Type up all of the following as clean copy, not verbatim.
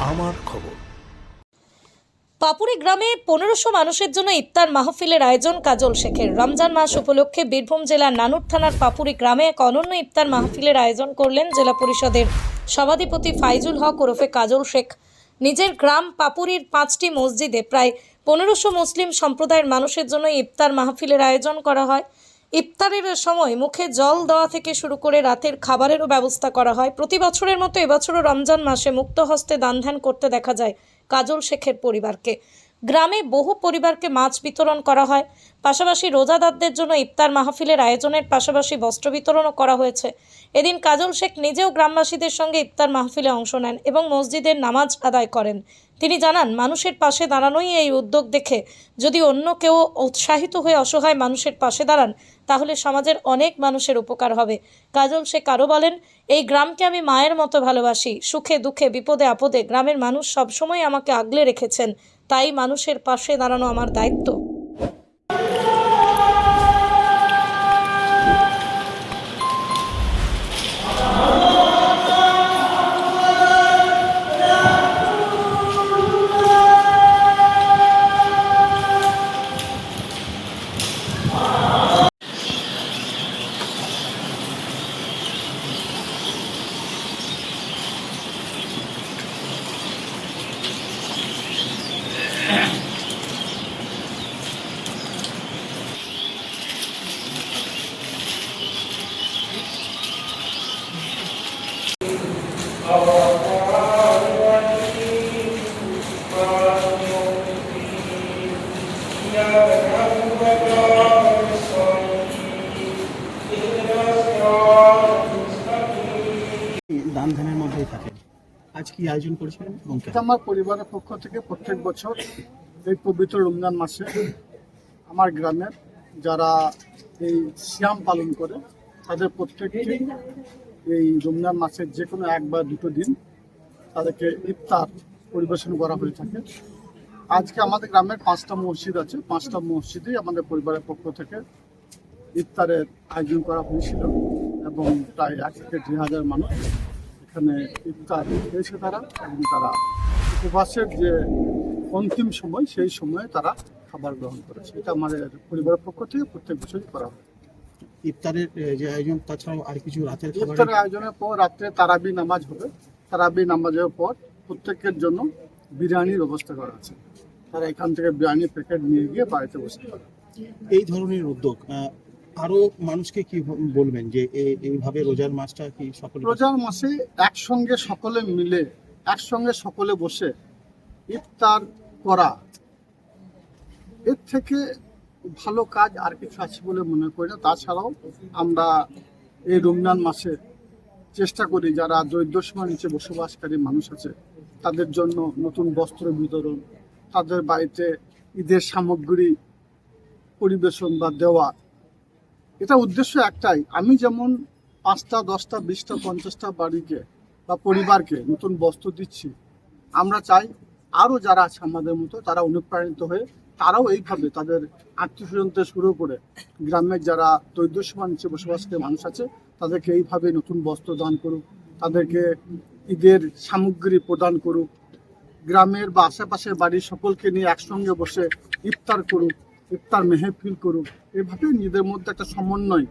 আমার খবর। পাপুরি গ্রামে 1500 মানুষের জন্য ইফতার মাহফিলের আয়োজন কাজল শেখের। রমজান মাস উপলক্ষে বীরভূম জেলার নানুর থানার পাপুরি গ্রামে এক অনন্য ইফতার মাহফিলের আয়োজন করলেন জেলা পরিষদের সভাধিপতি ফাইজুল হক ওরফে কাজল শেখ। নিজের গ্রাম পাপুরির 5টি মসজিদে প্রায় 1500 মুসলিম সম্প্রদায়ের মানুষের জন্য ইফতার মাহফিলের আয়োজন করা হয়। ইফতারের সময় মুখে জল দেওয়া থেকে শুরু করে রাতের খাবারেরও ব্যবস্থা করা হয়। প্রতি বছরের মতো এবছরও রমজান মাসে মুক্ত হস্তে দান ধ্যান করতে দেখা যায় কাজল শেখের পরিবারকে। গ্রামে বহু পরিবারকে মাছ বিতরণ করা হয়। পাশাপাশি রোজাদারদের জন্য ইফতার মাহফিলের আয়োজনের পাশাপাশি বস্ত্র বিতরণও করা হয়েছে। এদিন কাজল শেখ নিজেও গ্রামবাসীদের সঙ্গে ইফতার মাহফিলে অংশ নেন এবং মসজিদের নামাজ আদায় করেন। তিনি জানান, মানুষের পাশে দাঁড়ানোই এই উদ্যোগ দেখে যদি অন্য কেউ উৎসাহিত হয়ে অসহায় মানুষের পাশে দাঁড়ান তাহলে সমাজের অনেক মানুষের উপকার হবে। কাজল শেখ আরও বলেন, এই গ্রামকে আমি মায়ের মতো ভালোবাসি। সুখে দুঃখে বিপদে আপদে গ্রামের মানুষ সবসময় আমাকে আগলে রেখেছেন, তাই মানুষের পাশে দাঁড়ানো আমার দায়িত্ব। দান ধ্যানের মধ্যেই থাকেন। আজ কি আয়োজন করেছিলেন? আমার পরিবারের পক্ষ থেকে প্রত্যেক বছর এই পবিত্র রমজান মাসে আমার গ্রামের যারা এই সিয়াম পালন করে তাদের প্রত্যেককে এই রমজান মাসের যে কোনো 1 বা 2 দিন তাদেরকে ইফতার পরিবেশন করা হয়ে থাকে। আজকে আমাদের গ্রামের 5টা মসজিদ আছে, 5টা মসজিদেই আমাদের পরিবারের পক্ষ থেকে ইফতারের আয়োজন করা হয়েছিল এবং প্রায় 1 থেকে 2,000 মানুষ এখানে ইফতার পেয়েছে তারা, এবং তারা উপবাসের যে অন্তিম সময় সেই সময়ে তারা খাবার গ্রহণ করেছে। এটা আমাদের পরিবারের পক্ষ থেকে প্রত্যেক বছরই করা হয়। ইফতারের যে আয়োজন, তাছাড়াও আর কিছু রাতের ইফতারের আয়োজনের পর রাত্রে তারাবি নামাজ হবে। তারাবি নামাজের পর প্রত্যেকের জন্য বিরিয়ানির ব্যবস্থা করা আছে। তারা এখান থেকে বিরিয়ানির প্যাকেট নিয়ে গিয়ে বাড়িতে বসতে পারে। এই ধরনের উদ্যোগ আরো মানুষকে কি বলবেন যে এইভাবে রোজার মাসটা কি সকলে রোজার মাসে একসঙ্গে সকলে মিলে একসঙ্গে সকলে বসে ইফতার করা, এর থেকে ভালো কাজ আর কিছু আছে বলে মনে করি না। তাছাড়াও আমরা এই রমজান মাসে চেষ্টা করি যারা দরিদ্রসীমার নিচে বসবাসকারী মানুষ আছে তাদের জন্য নতুন বস্ত্র বিতরণ, তাদের বাড়িতে ঈদের সামগ্রী পরিবেশন বা দেওয়া। এটা উদ্দেশ্য একটাই, আমি যেমন 5টা 10টা 20টা 50টা বাড়িকে বা পরিবারকে নতুন বস্ত্র দিচ্ছি, আমরা চাই আরও যারা আছে আমাদের মতো তারা অনুপ্রাণিত হয়ে তারাও এইভাবে তাদের আত্মীয়স্বজন থেকে শুরু করে গ্রামের যারা দরিদ্রসীমার নিচে বসবাসকারী মানুষ আছে তাদেরকে এইভাবে নতুন বস্ত্র দান করুক, তাদেরকে ঈদের সামগ্রী প্রদান করুক, গ্রামের বা আশেপাশের বাড়ির সকলকে নিয়ে একসঙ্গে বসে ইফতার করুক, ইফতার মেহফিল করুক। এভাবে নিজেদের মধ্যে একটা সমন্বয়,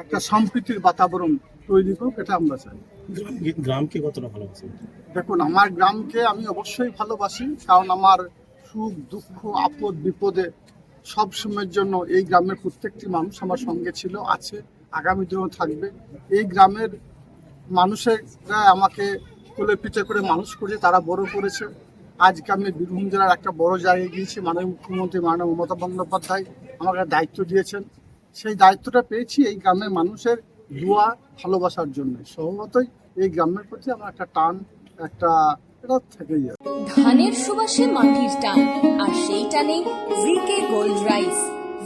একটা সম্প্রীতির বাতাবরণ তৈরি করুক, এটা আমরা চাই। গ্রামকে কতটা ভালোবাসেন? দেখুন, আমার গ্রামকে আমি অবশ্যই ভালোবাসি, কারণ আমার সুখ দুঃখ আপদ বিপদে সব সময়ের জন্য এই গ্রামের প্রত্যেকটি মানুষ আমার সঙ্গে ছিল, আছে, আগামী দিনেও থাকবে। এই গ্রামের মানুষেরা আমাকে কোলে পিঠে করে মানুষ করেছে, তারা বড় করেছে। আজকে আমি বীরভূম জেলার একটা বড় জায়গায় গিয়েছি। মাননীয় মুখ্যমন্ত্রী মাননীয় মমতা বন্দ্যোপাধ্যায় আমাকে দায়িত্ব দিয়েছেন। সেই দায়িত্বটা পেয়েছি এই গ্রামের মানুষের দোয়া ভালোবাসার জন্য। স্বভাবতই এই গ্রামের প্রতি আমার একটা টান, একটা এটা থেকেই যাবে। ধানের সুবাসে মাটির টান, আর সেই টানে V K gold rice.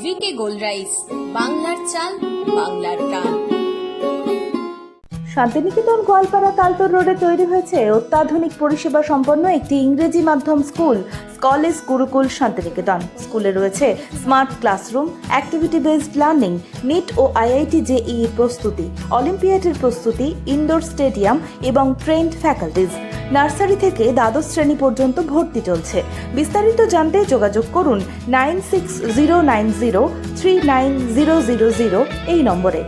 V K gold rice, বাংলার চাল, বাংলার টান। শান্তিনিকেতন গোয়ালপাড়া তালতর রোডে তৈরি হয়েছে অত্যাধুনিক পরিষেবা সম্পন্ন একটি ইংরেজি মাধ্যম স্কুল, কলেজ গুরুকুল শান্তিনিকেতন। স্কুলে রয়েছে smart classroom, activity based learning, NEET ও আইআইটি জেইই প্রস্তুতি, অলিম্পিয়াডের প্রস্তুতি, ইনডোর স্টেডিয়াম এবং ট্রেন্ড ফ্যাকাল্টিজ। নার্সারি থেকে দ্বাদশ শ্রেণী পর্যন্ত ভর্তি চলছে। বিস্তারিত জানতে যোগাযোগ করুন 9609039000 এই নম্বরে।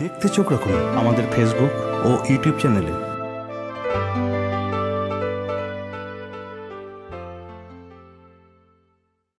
দেখতে চোখ রাখুন আমাদের ফেসবুক ও ইউটিউব চ্যানেলে।